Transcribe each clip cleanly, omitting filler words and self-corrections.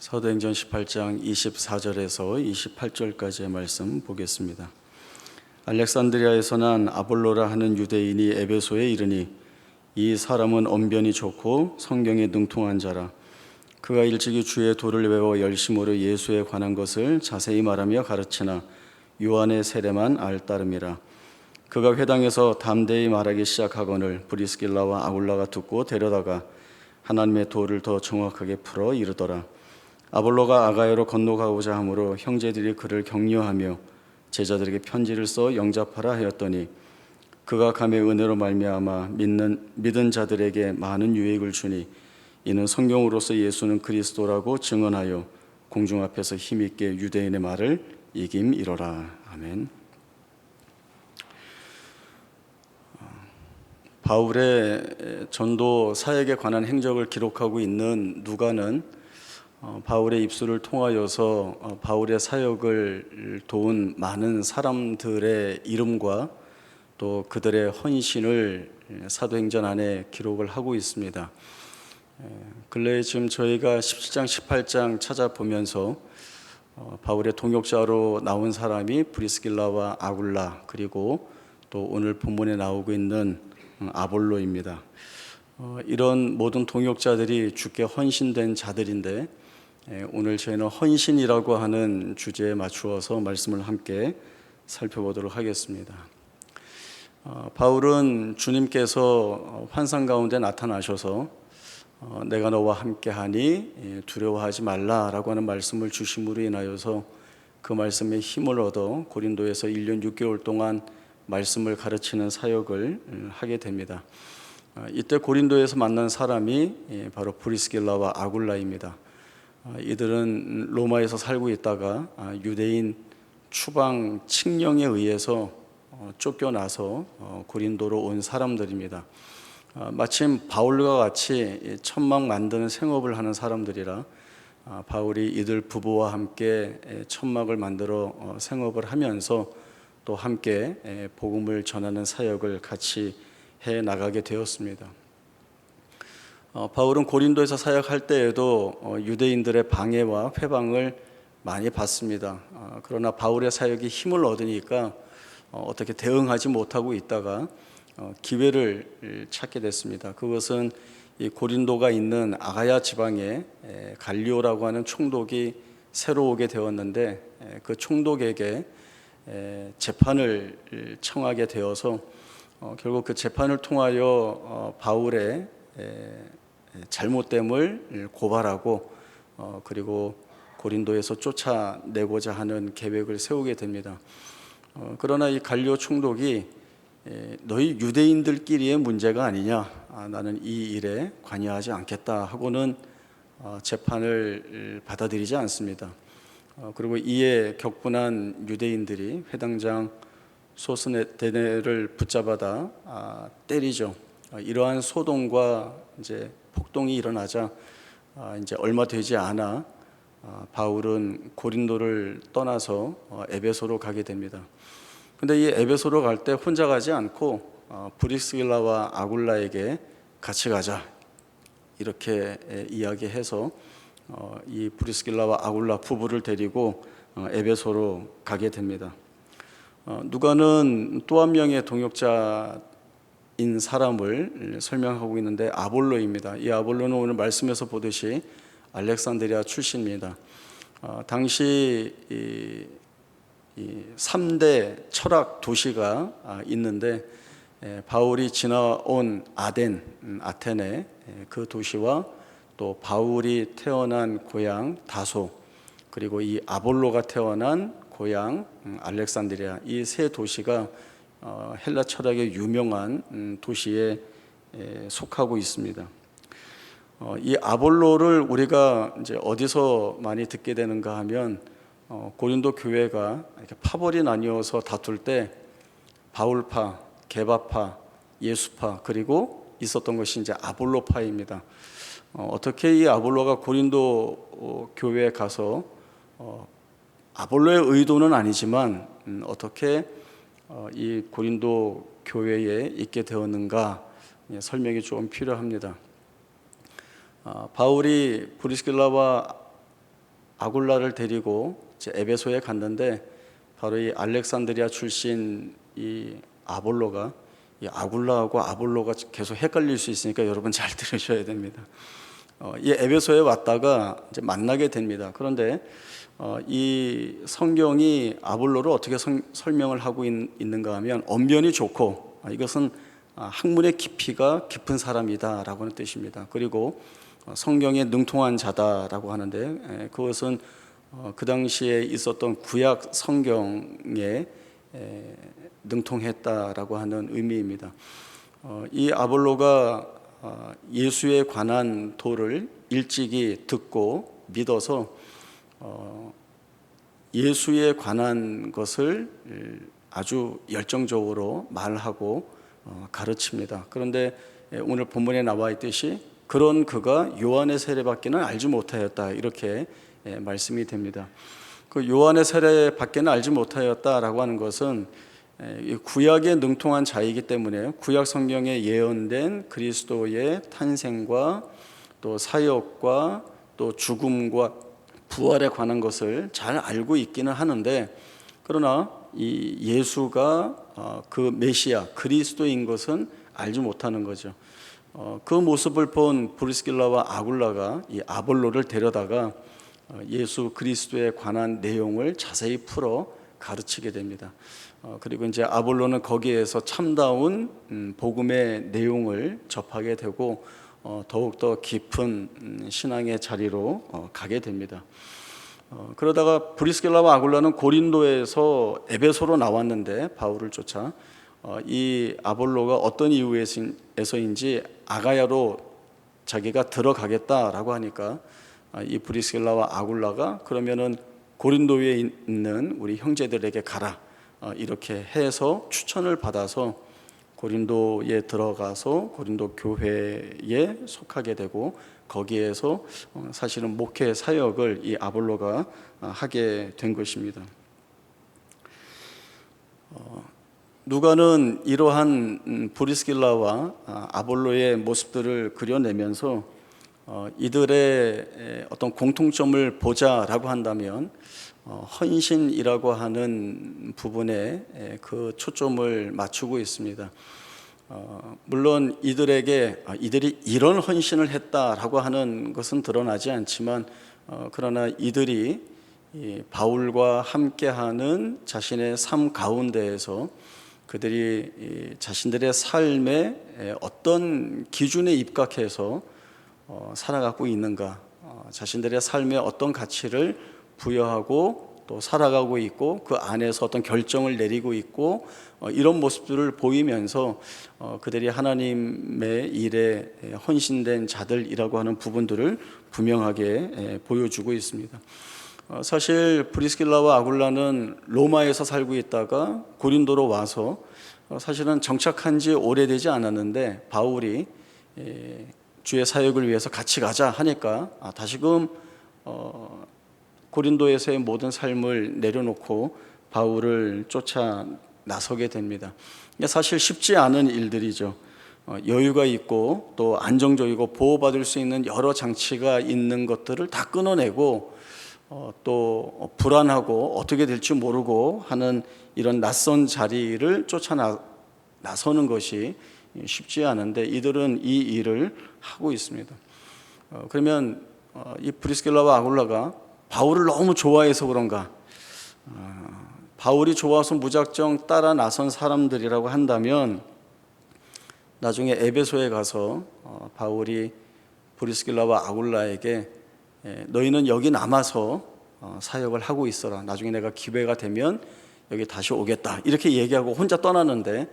사도행전 18장 24절에서 28절까지의 말씀 보겠습니다. 알렉산드리아에서 난 아볼로라 하는 유대인이 에베소에 이르니 이 사람은 언변이 좋고 성경에 능통한 자라. 그가 일찍이 주의 도를 외워 열심으로 예수에 관한 것을 자세히 말하며 가르치나 요한의 세례만 알 따름이라. 그가 회당에서 담대히 말하기 시작하거늘 브리스길라와 아굴라가 듣고 데려다가 하나님의 도를 더 정확하게 풀어 이르더라. 아볼로가 아가야로 건너가고자 하므로 형제들이 그를 격려하며 제자들에게 편지를 써 영접하라 하였더니 그가 감의 은혜로 말미암아 믿은 자들에게 많은 유익을 주니 이는 성경으로서 예수는 그리스도라고 증언하여 공중 앞에서 힘있게 유대인의 말을 이김이로라. 아멘. 바울의 전도 사역에 관한 행적을 기록하고 있는 누가는 바울의 입술을 통하여서 바울의 사역을 도운 많은 사람들의 이름과 또 그들의 헌신을 사도행전 안에 기록을 하고 있습니다. 근래에 지금 저희가 17장, 18장 찾아보면서 바울의 동역자로 나온 사람이 브리스길라와 아굴라, 그리고 또 오늘 본문에 나오고 있는 아볼로입니다. 이런 모든 동역자들이 주께 헌신된 자들인데 오늘 저희는 헌신이라고 하는 주제에 맞추어서 말씀을 함께 살펴보도록 하겠습니다. 바울은 주님께서 환상 가운데 나타나셔서 내가 너와 함께하니 두려워하지 말라라고 하는 말씀을 주심으로 인하여서 그 말씀에 힘을 얻어 고린도에서 1년 6개월 동안 말씀을 가르치는 사역을 하게 됩니다. 이때 고린도에서 만난 사람이 바로 브리스길라와 아굴라입니다. 이들은 로마에서 살고 있다가 유대인 추방 칙령에 의해서 쫓겨나서 고린도로 온 사람들입니다. 마침 바울과 같이 천막 만드는 생업을 하는 사람들이라 바울이 이들 부부와 함께 천막을 만들어 생업을 하면서 또 함께 복음을 전하는 사역을 같이 해 나가게 되었습니다. 바울은 고린도에서 사역할 때에도 유대인들의 방해와 회방을 많이 받습니다. 그러나 바울의 사역이 힘을 얻으니까 어떻게 대응하지 못하고 있다가 기회를 찾게 됐습니다. 그것은 이 고린도가 있는 아가야 지방에 갈리오라고 하는 총독이 새로 오게 되었는데 그 총독에게 재판을 청하게 되어서 결국 그 재판을 통하여 바울의 잘못됨을 고발하고 그리고 고린도에서 쫓아내고자 하는 계획을 세우게 됩니다. 그러나 이 갈리오 총독이 너희 유대인들끼리의 문제가 아니냐, 나는 이 일에 관여하지 않겠다 하고는 재판을 받아들이지 않습니다. 그리고 이에 격분한 유대인들이 회당장 소스데네를 붙잡아다 때리죠. 이러한 소동과 이제 폭동이 일어나자 이제 얼마 되지 않아 바울은 고린도를 떠나서 에베소로 가게 됩니다. 근데 이 에베소로 갈 때 혼자 가지 않고 브리스길라와 아굴라에게 같이 가자 이렇게 이야기해서 이 브리스길라와 아굴라 부부를 데리고 에베소로 가게 됩니다. 누가는 또 한 명의 동역자인 사람을 설명하고 있는데 아볼로입니다. 이 아볼로는 오늘 말씀에서 보듯이 알렉산드리아 출신입니다. 당시 이 3대 철학 도시가 있는데 바울이 지나온 아테네 그 도시와 또 바울이 태어난 고향 다소, 그리고 이 아볼로가 태어난 고향 알렉산드리아, 이 세 도시가 헬라 철학의 유명한 도시에 속하고 있습니다. 이 아볼로를 우리가 이제 어디서 많이 듣게 되는가 하면 고린도 교회가 이렇게 파벌이 나뉘어서 다툴 때 바울파, 게바파, 예수파, 그리고 있었던 것이 이제 아볼로파입니다. 어떻게 이 아볼로가 고린도 교회에 가서 아볼로의 의도는 아니지만 어떻게 이 고린도 교회에 있게 되었는가 설명이 좀 필요합니다. 바울이 브리스길라와 아굴라를 데리고 이제 에베소에 갔는데 바로 이 알렉산드리아 출신 이 아볼로가 이 아굴라하고 아볼로가 계속 헷갈릴 수 있으니까 여러분 잘 들으셔야 됩니다. 이 에베소에 왔다가 이제 만나게 됩니다. 그런데 이 성경이 아볼로를 어떻게 설명을 하고 있는가 하면 언변이 좋고 이것은 학문의 깊이가 깊은 사람이다라고 하는 뜻입니다. 그리고 성경에 능통한 자다라고 하는데 그것은 그 당시에 있었던 구약 성경에 능통했다라고 하는 의미입니다. 이 아볼로가 예수에 관한 도를 일찍이 듣고 믿어서 예수에 관한 것을 아주 열정적으로 말하고 가르칩니다. 그런데 오늘 본문에 나와 있듯이 그런 그가 요한의 세례밖에는 알지 못하였다 이렇게 말씀이 됩니다. 그 요한의 세례밖에는 알지 못하였다라고 하는 것은 구약에 능통한 자이기 때문에 구약 성경에 예언된 그리스도의 탄생과 또 사역과 또 죽음과 부활에 관한 것을 잘 알고 있기는 하는데 그러나 이 예수가 그 메시아 그리스도인 것은 알지 못하는 거죠. 그 모습을 본 브리스길라와 아굴라가 이 아볼로를 데려다가 예수 그리스도에 관한 내용을 자세히 풀어 가르치게 됩니다. 그리고 이제 아볼로는 거기에서 참다운 복음의 내용을 접하게 되고 더욱더 깊은 신앙의 자리로 가게 됩니다. 그러다가 브리스길라와 아굴라는 고린도에서 에베소로 나왔는데 바울을 쫓아 이 아볼로가 어떤 이유에서인지 아가야로 자기가 들어가겠다라고 하니까 이 브리스길라와 아굴라가 그러면은 고린도에 있는 우리 형제들에게 가라 이렇게 해서 추천을 받아서 고린도에 들어가서 고린도 교회에 속하게 되고 거기에서 사실은 목회 사역을 이 아볼로가 하게 된 것입니다. 누가는 이러한 브리스길라와 아볼로의 모습들을 그려내면서 이들의 어떤 공통점을 보자라고 한다면 헌신이라고 하는 부분에 그 초점을 맞추고 있습니다. 물론 이들이 이런 헌신을 했다라고 하는 것은 드러나지 않지만 그러나 이들이 바울과 함께하는 자신의 삶 가운데에서 그들이 자신들의 삶에 어떤 기준에 입각해서 살아가고 있는가, 자신들의 삶에 어떤 가치를 부여하고 또 살아가고 있고 그 안에서 어떤 결정을 내리고 있고 이런 모습들을 보이면서 그들이 하나님의 일에 헌신된 자들이라고 하는 부분들을 분명하게 보여주고 있습니다. 사실 브리스길라와 아굴라는 로마에서 살고 있다가 고린도로 와서 사실은 정착한 지 오래되지 않았는데 바울이 주의 사역을 위해서 같이 가자 하니까 다시금 고린도에서의 모든 삶을 내려놓고 바울을 쫓아 나서게 됩니다. 사실 쉽지 않은 일들이죠. 여유가 있고 또 안정적이고 보호받을 수 있는 여러 장치가 있는 것들을 다 끊어내고 또 불안하고 어떻게 될지 모르고 하는 이런 낯선 자리를 쫓아 나서는 것이 쉽지 않은데 이들은 이 일을 하고 있습니다. 그러면 이 브리스길라와 아굴라가 바울을 너무 좋아해서 그런가? 바울이 좋아서 무작정 따라 나선 사람들이라고 한다면 나중에 에베소에 가서 바울이 브리스길라와 아굴라에게 너희는 여기 남아서 사역을 하고 있어라. 나중에 내가 기회가 되면 여기 다시 오겠다. 이렇게 얘기하고 혼자 떠나는데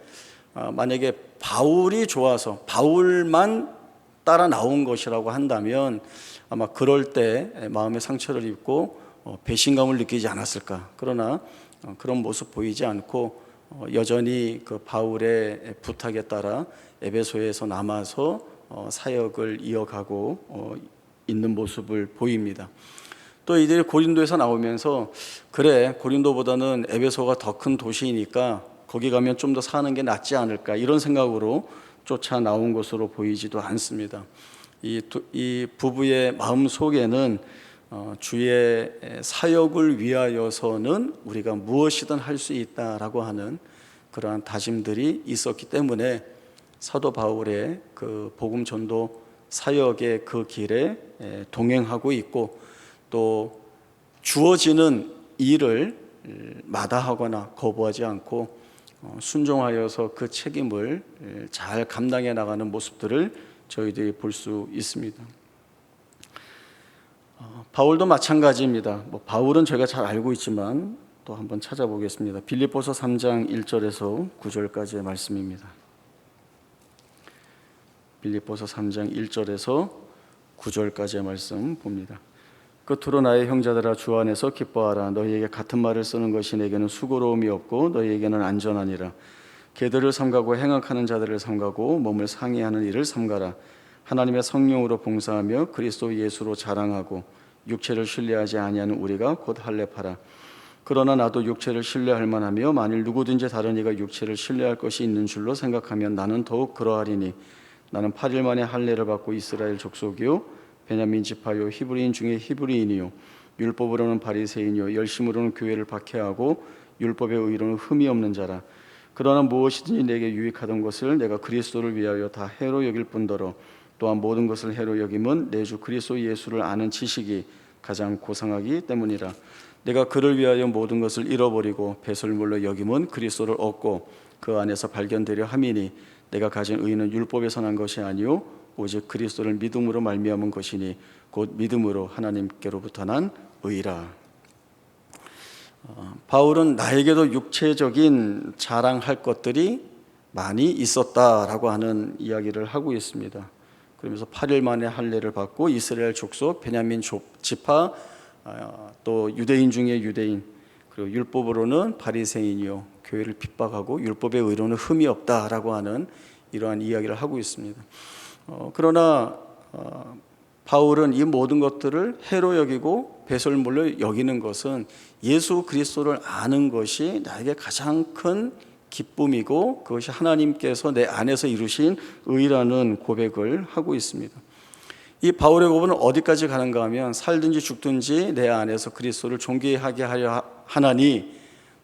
만약에 바울이 좋아서 바울만 따라 나온 것이라고 한다면 아마 그럴 때 마음의 상처를 입고 배신감을 느끼지 않았을까. 그러나 그런 모습 보이지 않고 여전히 그 바울의 부탁에 따라 에베소에서 남아서 사역을 이어가고 있는 모습을 보입니다. 또 이들이 고린도에서 나오면서 그래 고린도보다는 에베소가 더 큰 도시이니까 거기 가면 좀 더 사는 게 낫지 않을까 이런 생각으로 쫓아 나온 것으로 보이지도 않습니다. 이 부부의 마음 속에는 주의 사역을 위하여서는 우리가 무엇이든 할 수 있다라고 하는 그러한 다짐들이 있었기 때문에 사도 바울의 그 복음 전도 사역의 그 길에 동행하고 있고, 또 주어지는 일을 마다하거나 거부하지 않고 순종하여서 그 책임을 잘 감당해 나가는 모습들을 저희들이 볼 수 있습니다. 바울도 마찬가지입니다. 바울은 저희가 잘 알고 있지만 또 한번 찾아보겠습니다. 빌립보서 3장 1절에서 9절까지의 말씀입니다. 빌립보서 3장 1절에서 9절까지의 말씀 봅니다. 끝으로 나의 형제들아, 주 안에서 기뻐하라. 너희에게 같은 말을 쓰는 것이 내게는 수고로움이 없고 너희에게는 안전하니라. 개들을 삼가고 행악하는 자들을 삼가고 몸을 상해하는 일을 삼가라. 하나님의 성령으로 봉사하며 그리스도 예수로 자랑하고 육체를 신뢰하지 아니하는 우리가 곧 할례파라. 그러나 나도 육체를 신뢰할 만하며 만일 누구든지 다른 이가 육체를 신뢰할 것이 있는 줄로 생각하면 나는 더욱 그러하리니, 나는 8일 만에 할례를 받고 이스라엘 족속이요 베냐민 지파요 히브리인 중에 히브리인이요 율법으로는 바리새인이요 열심으로는 교회를 박해하고 율법의 의로는 흠이 없는 자라. 그러나 무엇이든지 내게 유익하던 것을 내가 그리스도를 위하여 다 해로 여길 뿐더러 또한 모든 것을 해로 여김은 내 주 그리스도 예수를 아는 지식이 가장 고상하기 때문이라. 내가 그를 위하여 모든 것을 잃어버리고 배설물로 여김은 그리스도를 얻고 그 안에서 발견되려 함이니, 내가 가진 의는 율법에서 난 것이 아니요 오직 그리스도를 믿음으로 말미암은 것이니 곧 믿음으로 하나님께로부터 난 의라. 바울은 나에게도 육체적인 자랑할 것들이 많이 있었다라고 하는 이야기를 하고 있습니다. 그러면서 8일 만에 할례를 받고 이스라엘 족속 베냐민 지파, 또 유대인 중에 유대인, 그리고 율법으로는 바리새인이요 교회를 핍박하고 율법의 의로는 흠이 없다라고 하는 이러한 이야기를 하고 있습니다. 그러나 바울은 이 모든 것들을 해로 여기고 배설물로 여기는 것은 예수 그리스도를 아는 것이 나에게 가장 큰 기쁨이고 그것이 하나님께서 내 안에서 이루신 의라는 고백을 하고 있습니다. 이 바울의 고백은 어디까지 가는가 하면, 살든지 죽든지 내 안에서 그리스도를 존귀하게 하려 하나니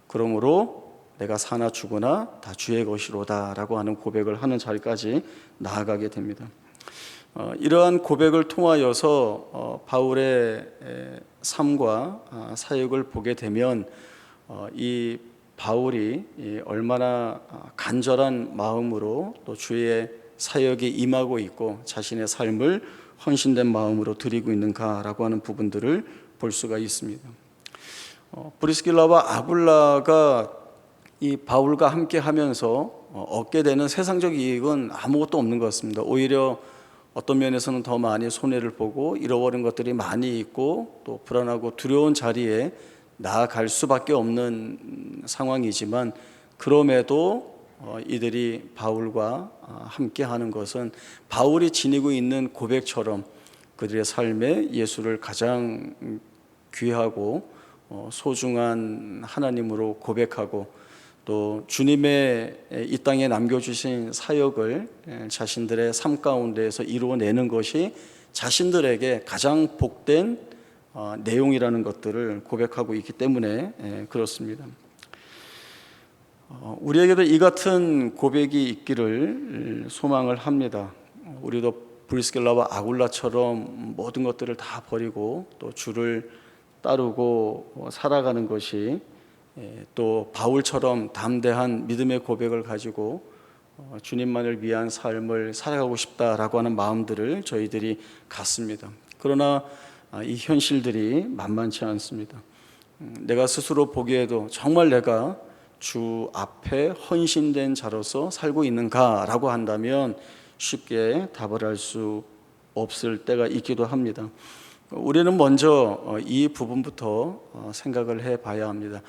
그러므로 내가 사나 죽으나 다 주의 것이로다 라고 하는 고백을 하는 자리까지 나아가게 됩니다. 이러한 고백을 통하여서 바울의 삶과 사역을 보게 되면 이 바울이 얼마나 간절한 마음으로 또 주의 사역에 임하고 있고 자신의 삶을 헌신된 마음으로 드리고 있는가라고 하는 부분들을 볼 수가 있습니다. 브리스길라와 아굴라가 이 바울과 함께 하면서 얻게 되는 세상적 이익은 아무것도 없는 것 같습니다. 오히려 어떤 면에서는 더 많이 손해를 보고 잃어버린 것들이 많이 있고 또 불안하고 두려운 자리에 나아갈 수밖에 없는 상황이지만, 그럼에도 이들이 바울과 함께 하는 것은 바울이 지니고 있는 고백처럼 그들의 삶에 예수를 가장 귀하고 소중한 하나님으로 고백하고, 또 주님의 이 땅에 남겨주신 사역을 자신들의 삶 가운데에서 이루어내는 것이 자신들에게 가장 복된 내용이라는 것들을 고백하고 있기 때문에 그렇습니다. 우리에게도 이 같은 고백이 있기를 소망을 합니다. 우리도 브리스길라와 아굴라처럼 모든 것들을 다 버리고 또 주를 따르고 살아가는 것이, 또 바울처럼 담대한 믿음의 고백을 가지고 주님만을 위한 삶을 살아가고 싶다라고 하는 마음들을 저희들이 갖습니다. 그러나 이 현실들이 만만치 않습니다. 내가 스스로 보기에도 정말 내가 주 앞에 헌신된 자로서 살고 있는가라고 한다면 쉽게 답을 할 수 없을 때가 있기도 합니다. 우리는 먼저 이 부분부터 생각을 해봐야 합니다.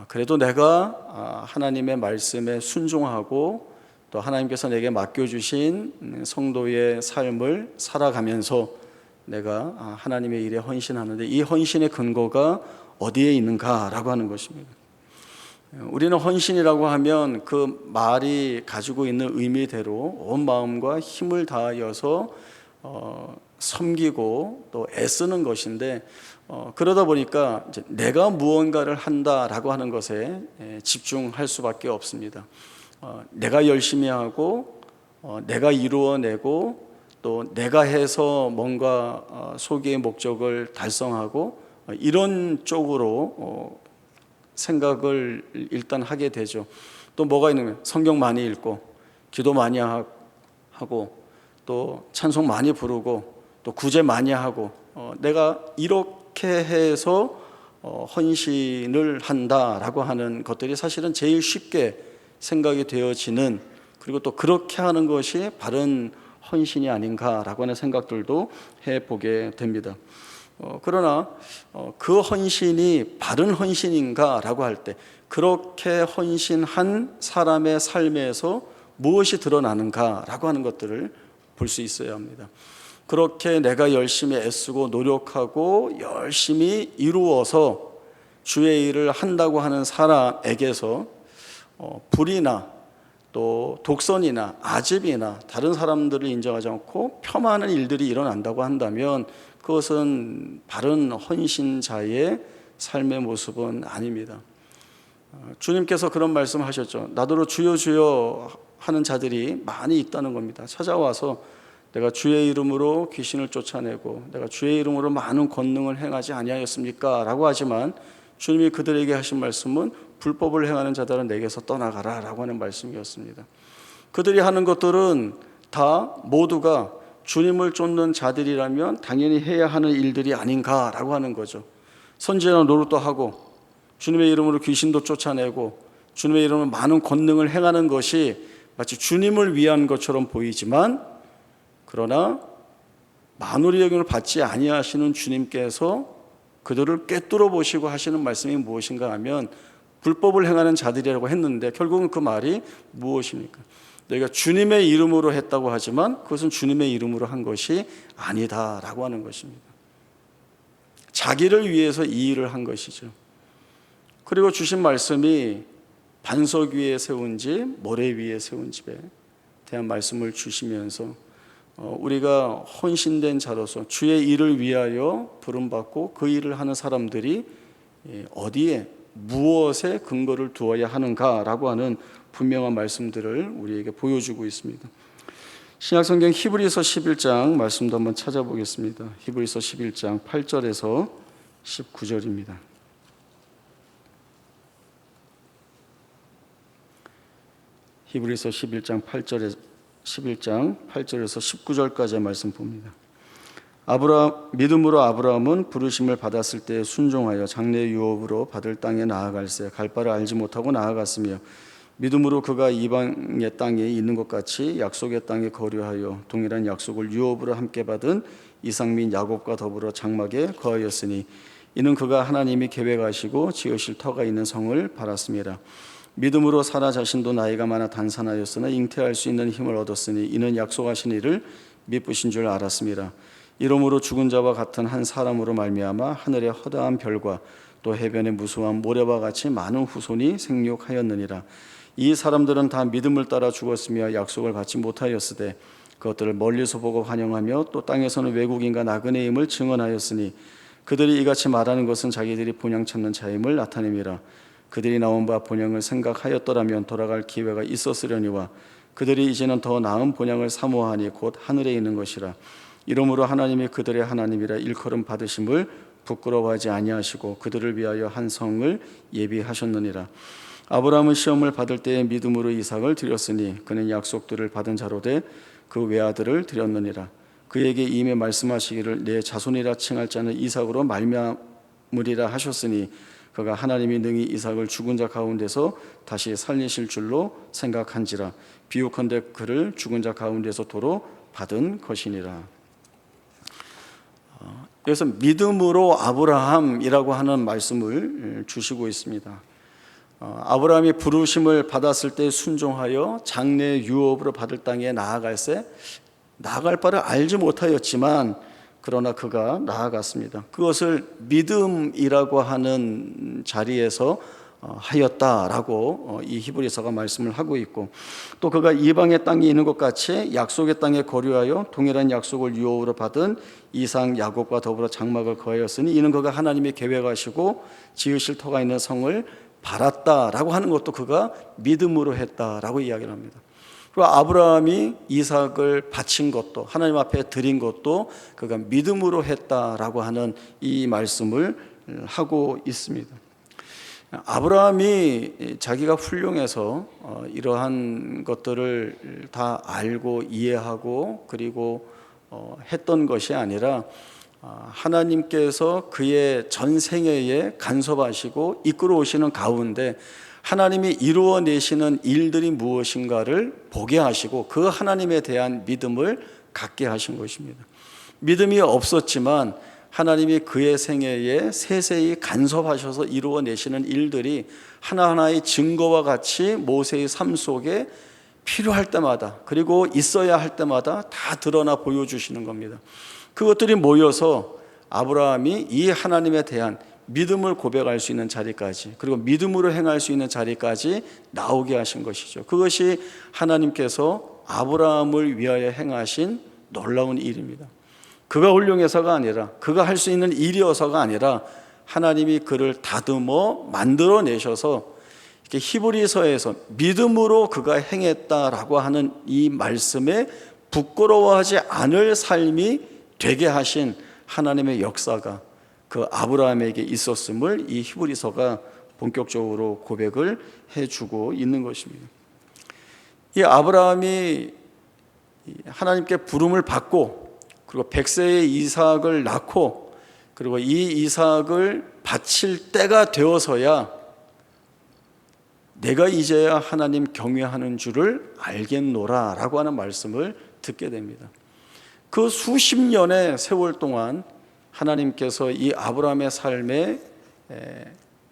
그래도 내가 하나님의 말씀에 순종하고 또 하나님께서 내게 맡겨주신 성도의 삶을 살아가면서 내가 하나님의 일에 헌신하는데 이 헌신의 근거가 어디에 있는가라고 하는 것입니다. 우리는 헌신이라고 하면 그 말이 가지고 있는 의미대로 온 마음과 힘을 다하여서 섬기고 또 애쓰는 것인데 그러다 보니까 이제 내가 무언가를 한다라고 하는 것에 집중할 수밖에 없습니다. 내가 열심히 하고 내가 이루어내고 또 내가 해서 뭔가 소기의 목적을 달성하고 이런 쪽으로 생각을 일단 하게 되죠. 또 뭐가 있냐면 성경 많이 읽고 기도 많이 하고 또 찬송 많이 부르고 또 구제 많이 하고 내가 이렇게 해서 헌신을 한다라고 하는 것들이 사실은 제일 쉽게 생각이 되어지는, 그리고 또 그렇게 하는 것이 바른 헌신이 아닌가라고 하는 생각들도 해보게 됩니다. 그러나 그 헌신이 바른 헌신인가라고 할 때 그렇게 헌신한 사람의 삶에서 무엇이 드러나는가라고 하는 것들을 볼 수 있어야 합니다. 그렇게 내가 열심히 애쓰고 노력하고 열심히 이루어서 주의 일을 한다고 하는 사람에게서 불이나 또 독선이나 아집이나 다른 사람들을 인정하지 않고 폄하하는 일들이 일어난다고 한다면 그것은 바른 헌신자의 삶의 모습은 아닙니다. 주님께서 그런 말씀하셨죠. 나더러 주여 주여 하는 자들이 많이 있다는 겁니다. 찾아와서 내가 주의 이름으로 귀신을 쫓아내고 내가 주의 이름으로 많은 권능을 행하지 아니하였습니까? 라고 하지만 주님이 그들에게 하신 말씀은 불법을 행하는 자들은 내게서 떠나가라 라고 하는 말씀이었습니다. 그들이 하는 것들은 다 모두가 주님을 쫓는 자들이라면 당연히 해야 하는 일들이 아닌가라고 하는 거죠. 선지자나 노릇도 하고 주님의 이름으로 귀신도 쫓아내고 주님의 이름으로 많은 권능을 행하는 것이 마치 주님을 위한 것처럼 보이지만, 그러나 만우리 여김을 받지 아니하시는 주님께서 그들을 꿰뚫어 보시고 하시는 말씀이 무엇인가 하면 불법을 행하는 자들이라고 했는데 결국은 그 말이 무엇입니까? 너희가 주님의 이름으로 했다고 하지만 그것은 주님의 이름으로 한 것이 아니다라고 하는 것입니다. 자기를 위해서 이 일을 한 것이죠. 그리고 주신 말씀이 반석 위에 세운 집, 모래 위에 세운 집에 대한 말씀을 주시면서 우리가 헌신된 자로서 주의 일을 위하여 부름받고 그 일을 하는 사람들이 어디에 무엇에 근거를 두어야 하는가라고 하는 분명한 말씀들을 우리에게 보여주고 있습니다. 신약성경 히브리서 11장 말씀도 한번 찾아보겠습니다. 히브리서 11장 8절에서 19절입니다. 히브리서 11장 8절에서 19절까지의 말씀 봅니다. 믿음으로 아브라함은 부르심을 받았을 때 순종하여 장래 유업으로 받을 땅에 나아갈새 갈 바를 알지 못하고 나아갔으며 믿음으로 그가 이방의 땅에 있는 것 같이 약속의 땅에 거류하여 동일한 약속을 유업으로 함께 받은 이삭 및 야곱과 더불어 장막에 거하였으니 이는 그가 하나님이 계획하시고 지으실 터가 있는 성을 바랐습니다. 믿음으로 사라 자신도 나이가 많아 단산하였으나 잉태할 수 있는 힘을 얻었으니 이는 약속하신 이를 미쁘신 줄 알았습니다. 이러므로 죽은 자와 같은 한 사람으로 말미암아 하늘의 허다한 별과 또 해변의 무수한 모래와 같이 많은 후손이 생육하였느니라. 이 사람들은 다 믿음을 따라 죽었으며 약속을 받지 못하였으되 그것들을 멀리서 보고 환영하며 또 땅에서는 외국인과 나그네임을 증언하였으니 그들이 이같이 말하는 것은 자기들이 본향 찾는 자임을 나타냄이라. 그들이 나온 바 본향을 생각하였더라면 돌아갈 기회가 있었으려니와 그들이 이제는 더 나은 본향을 사모하니 곧 하늘에 있는 것이라. 이러므로 하나님이 그들의 하나님이라 일컬음 받으심을 부끄러워하지 아니하시고 그들을 위하여 한 성을 예비하셨느니라. 아브라함은 시험을 받을 때에 믿음으로 이삭을 드렸으니 그는 약속들을 받은 자로 돼 그 외아들을 드렸느니라. 그에게 이미 말씀하시기를 내 자손이라 칭할 자는 이삭으로 말미암으리라 하셨으니 그가 하나님이 능히 이삭을 죽은 자 가운데서 다시 살리실 줄로 생각한지라. 비유컨대 그를 죽은 자 가운데서 도로 받은 것이니라. 여기서 믿음으로 아브라함이라고 하는 말씀을 주시고 있습니다. 아브라함이 부르심을 받았을 때 순종하여 장래 유업으로 받을 땅에 나아갈 바를 알지 못하였지만 그러나 그가 나아갔습니다. 그것을 믿음이라고 하는 자리에서 하였다라고 이 히브리서가 말씀을 하고 있고, 또 그가 이방의 땅에 있는 것 같이 약속의 땅에 거류하여 동일한 약속을 유업으로 받은 이삭 야곱과 더불어 장막을 거하였으니 이는 그가 하나님이 계획하시고 지으실 터가 있는 성을 바랐다라고 하는 것도 그가 믿음으로 했다라고 이야기를 합니다. 그리고 아브라함이 이삭을 바친 것도, 하나님 앞에 드린 것도 그가 믿음으로 했다라고 하는 이 말씀을 하고 있습니다. 아브라함이 자기가 훌륭해서 이러한 것들을 다 알고 이해하고 그리고 했던 것이 아니라 하나님께서 그의 전 생애에 간섭하시고 이끌어 오시는 가운데 하나님이 이루어내시는 일들이 무엇인가를 보게 하시고 그 하나님에 대한 믿음을 갖게 하신 것입니다. 믿음이 없었지만 하나님이 그의 생애에 세세히 간섭하셔서 이루어내시는 일들이 하나하나의 증거와 같이 모세의 삶 속에 필요할 때마다 그리고 있어야 할 때마다 다 드러나 보여주시는 겁니다. 그것들이 모여서 아브라함이 이 하나님에 대한 믿음을 고백할 수 있는 자리까지, 그리고 믿음으로 행할 수 있는 자리까지 나오게 하신 것이죠. 그것이 하나님께서 아브라함을 위하여 행하신 놀라운 일입니다. 그가 훌륭해서가 아니라, 그가 할 수 있는 일이어서가 아니라 하나님이 그를 다듬어 만들어내셔서 이렇게 히브리서에서 믿음으로 그가 행했다라고 하는 이 말씀에 부끄러워하지 않을 삶이 되게 하신 하나님의 역사가 그 아브라함에게 있었음을 이 히브리서가 본격적으로 고백을 해주고 있는 것입니다. 이 아브라함이 하나님께 부름을 받고 그리고 100세의 이삭을 낳고 그리고 이 이삭을 바칠 때가 되어서야 내가 이제야 하나님 경외하는 줄을 알겠노라 라고 하는 말씀을 듣게 됩니다. 그 수십 년의 세월 동안 하나님께서 이 아브라함의 삶에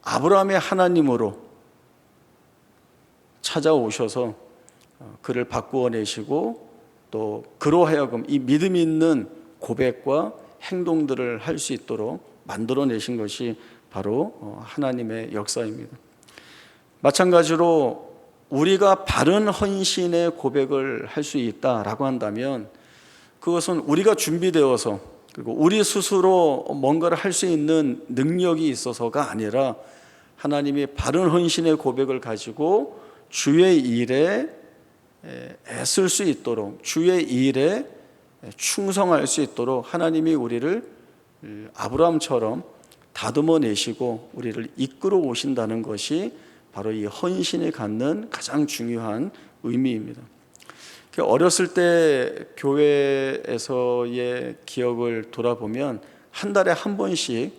아브라함의 하나님으로 찾아오셔서 그를 바꾸어내시고 또 그로 하여금 이 믿음 있는 고백과 행동들을 할 수 있도록 만들어내신 것이 바로 하나님의 역사입니다. 마찬가지로 우리가 바른 헌신의 고백을 할 수 있다라고 한다면 그것은 우리가 준비되어서 그리고 우리 스스로 뭔가를 할 수 있는 능력이 있어서가 아니라 하나님이 바른 헌신의 고백을 가지고 주의 일에 애쓸 수 있도록, 주의 일에 충성할 수 있도록 하나님이 우리를 아브라함처럼 다듬어 내시고 우리를 이끌어 오신다는 것이 바로 이 헌신이 갖는 가장 중요한 의미입니다. 어렸을 때 교회에서의 기억을 돌아보면 한 달에 한 번씩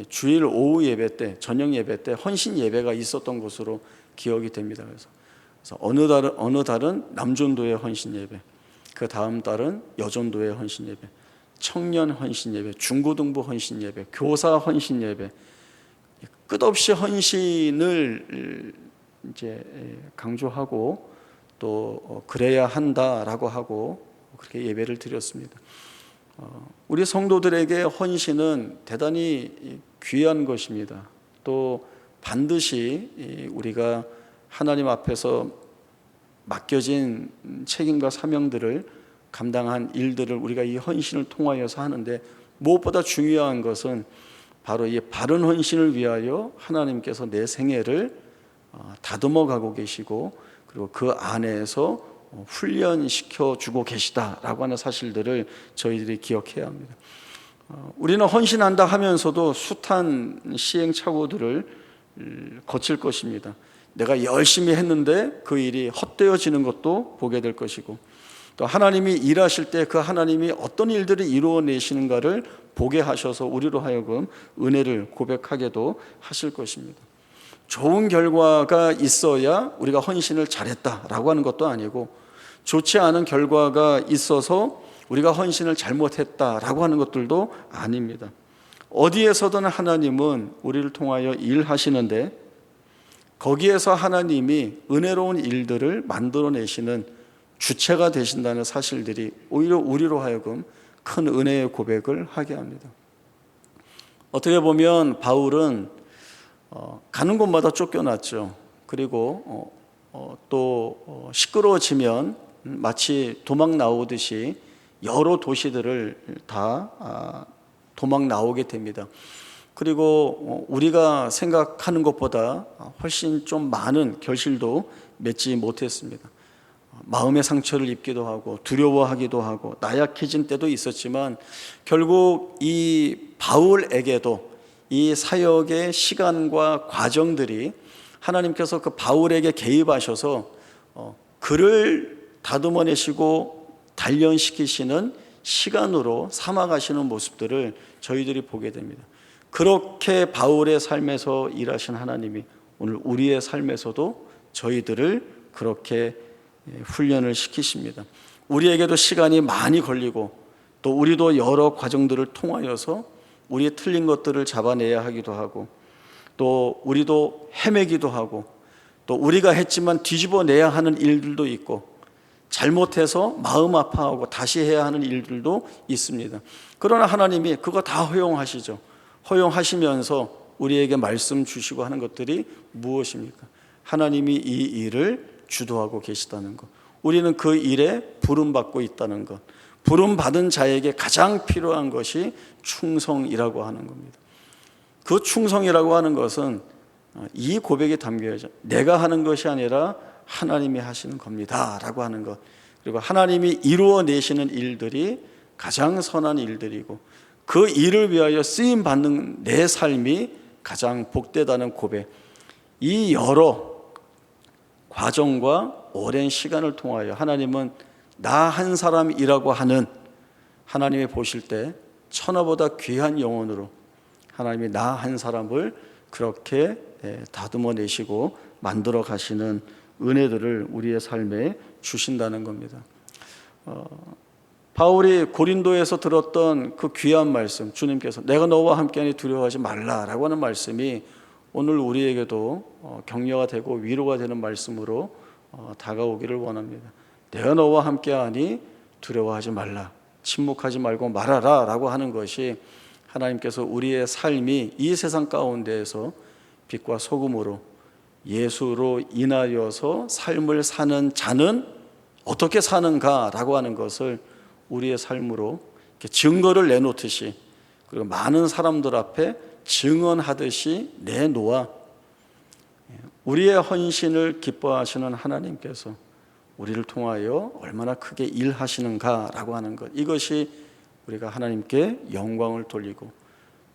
주일 오후 예배 때, 저녁 예배 때 헌신 예배가 있었던 것으로 기억이 됩니다. 그래서 어느 달은 남전도의 헌신 예배, 그 다음 달은 여전도의 헌신 예배, 청년 헌신 예배, 중고등부 헌신 예배, 교사 헌신 예배, 끝없이 헌신을 이제 강조하고 또 그래야 한다라고 하고 그렇게 예배를 드렸습니다. 우리 성도들에게 헌신은 대단히 귀한 것입니다. 또 반드시 우리가 하나님 앞에서 맡겨진 책임과 사명들을 감당한 일들을 우리가 이 헌신을 통하여서 하는데 무엇보다 중요한 것은 바로 이 바른 헌신을 위하여 하나님께서 내 생애를 다듬어 가고 계시고 그리고 그 안에서 훈련시켜 주고 계시다라고 하는 사실들을 저희들이 기억해야 합니다. 우리는 헌신한다 하면서도 숱한 시행착오들을 거칠 것입니다. 내가 열심히 했는데 그 일이 헛되어지는 것도 보게 될 것이고 또 하나님이 일하실 때 그 하나님이 어떤 일들을 이루어내시는가를 보게 하셔서 우리로 하여금 은혜를 고백하게도 하실 것입니다. 좋은 결과가 있어야 우리가 헌신을 잘했다라고 하는 것도 아니고 좋지 않은 결과가 있어서 우리가 헌신을 잘못했다라고 하는 것들도 아닙니다. 어디에서든 하나님은 우리를 통하여 일하시는데 거기에서 하나님이 은혜로운 일들을 만들어내시는 주체가 되신다는 사실들이 오히려 우리로 하여금 큰 은혜의 고백을 하게 합니다. 어떻게 보면 바울은 가는 곳마다 쫓겨났죠. 그리고 또 시끄러워지면 마치 도망 나오듯이 여러 도시들을 다 도망 나오게 됩니다. 그리고 우리가 생각하는 것보다 훨씬 좀 많은 결실도 맺지 못했습니다. 마음의 상처를 입기도 하고 두려워하기도 하고 나약해진 때도 있었지만 결국 이 바울에게도 이 사역의 시간과 과정들이 하나님께서 그 바울에게 개입하셔서 그를 다듬어내시고 단련시키시는 시간으로 삼아가시는 모습들을 저희들이 보게 됩니다. 그렇게 바울의 삶에서 일하신 하나님이 오늘 우리의 삶에서도 저희들을 그렇게 훈련을 시키십니다. 우리에게도 시간이 많이 걸리고 또 우리도 여러 과정들을 통하여서 우리의 틀린 것들을 잡아내야 하기도 하고 또 우리도 헤매기도 하고 또 우리가 했지만 뒤집어내야 하는 일들도 있고 잘못해서 마음 아파하고 다시 해야 하는 일들도 있습니다. 그러나 하나님이 그거 다 허용하시죠. 허용하시면서 우리에게 말씀 주시고 하는 것들이 무엇입니까? 하나님이 이 일을 주도하고 계시다는 것, 우리는 그 일에 부름받고 있다는 것, 부름받은 자에게 가장 필요한 것이 충성이라고 하는 겁니다. 그 충성이라고 하는 것은 이 고백이 담겨야죠. 내가 하는 것이 아니라 하나님이 하시는 겁니다 라고 하는 것, 그리고 하나님이 이루어내시는 일들이 가장 선한 일들이고 그 일을 위하여 쓰임받는 내 삶이 가장 복되다는 고백, 이 여러 과정과 오랜 시간을 통하여 하나님은 나 한 사람이라고 하는, 하나님이 보실 때 천하보다 귀한 영혼으로 하나님이 나 한 사람을 그렇게 다듬어 내시고 만들어 가시는 은혜들을 우리의 삶에 주신다는 겁니다. 바울이 고린도에서 들었던 그 귀한 말씀, 주님께서 내가 너와 함께하니 두려워하지 말라라고 하는 말씀이 오늘 우리에게도 격려가 되고 위로가 되는 말씀으로 다가오기를 원합니다. 내가 너와 함께하니 두려워하지 말라, 침묵하지 말고 말하라 라고 하는 것이 하나님께서 우리의 삶이 이 세상 가운데에서 빛과 소금으로 예수로 인하여서 삶을 사는 자는 어떻게 사는가라고 하는 것을 우리의 삶으로 증거를 내놓듯이, 그리고 많은 사람들 앞에 증언하듯이 내놓아 우리의 헌신을 기뻐하시는 하나님께서 우리를 통하여 얼마나 크게 일하시는가라고 하는 것, 이것이 우리가 하나님께 영광을 돌리고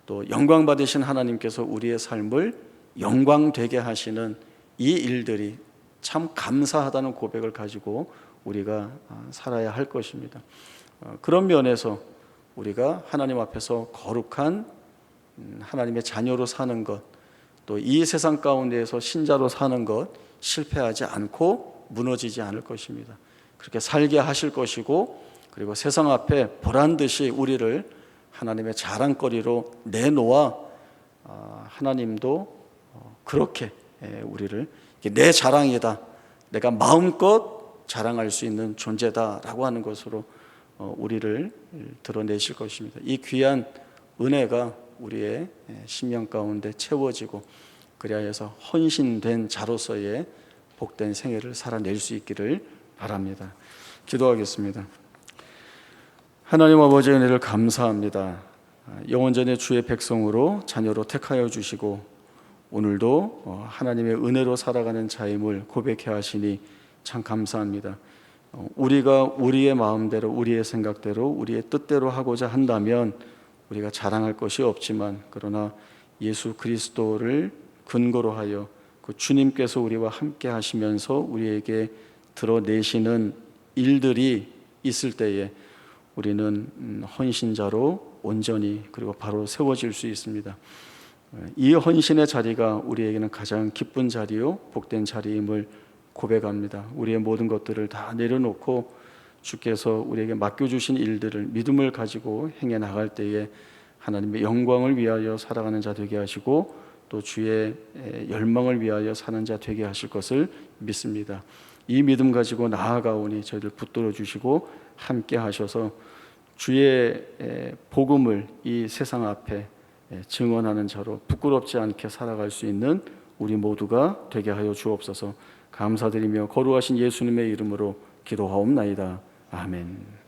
또 영광 받으신 하나님께서 우리의 삶을 영광되게 하시는 이 일들이 참 감사하다는 고백을 가지고 우리가 살아야 할 것입니다. 그런 면에서 우리가 하나님 앞에서 거룩한 하나님의 자녀로 사는 것, 또 이 세상 가운데에서 신자로 사는 것 실패하지 않고 무너지지 않을 것입니다. 그렇게 살게 하실 것이고, 그리고 세상 앞에 보란듯이 우리를 하나님의 자랑거리로 내놓아 하나님도 그렇게 우리를 내 자랑이다, 내가 마음껏 자랑할 수 있는 존재다라고 하는 것으로 우리를 드러내실 것입니다. 이 귀한 은혜가 우리의 심령 가운데 채워지고 그리하여서 헌신된 자로서의 복된 생애를 살아낼 수 있기를 바랍니다. 기도하겠습니다. 하나님 아버지의 은혜를 감사합니다. 영원전에 주의 백성으로 자녀로 택하여 주시고 오늘도 하나님의 은혜로 살아가는 자임을 고백해 하시니 참 감사합니다. 우리가 우리의 마음대로, 우리의 생각대로, 우리의 뜻대로 하고자 한다면 우리가 자랑할 것이 없지만, 그러나 예수 그리스도를 근거로 하여 그 주님께서 우리와 함께 하시면서 우리에게 드러내시는 일들이 있을 때에 우리는 헌신자로 온전히 그리고 바로 세워질 수 있습니다. 이 헌신의 자리가 우리에게는 가장 기쁜 자리요 복된 자리임을 고백합니다. 우리의 모든 것들을 다 내려놓고 주께서 우리에게 맡겨주신 일들을 믿음을 가지고 행해 나갈 때에 하나님의 영광을 위하여 살아가는 자 되게 하시고 또 주의 열망을 위하여 사는 자 되게 하실 것을 믿습니다. 이 믿음 가지고 나아가오니 저희들 붙들어 주시고 함께 하셔서 주의 복음을 이 세상 앞에 증언하는 자로 부끄럽지 않게 살아갈 수 있는 우리 모두가 되게 하여 주옵소서. 감사드리며 거룩하신 예수님의 이름으로 기도하옵나이다. 아멘.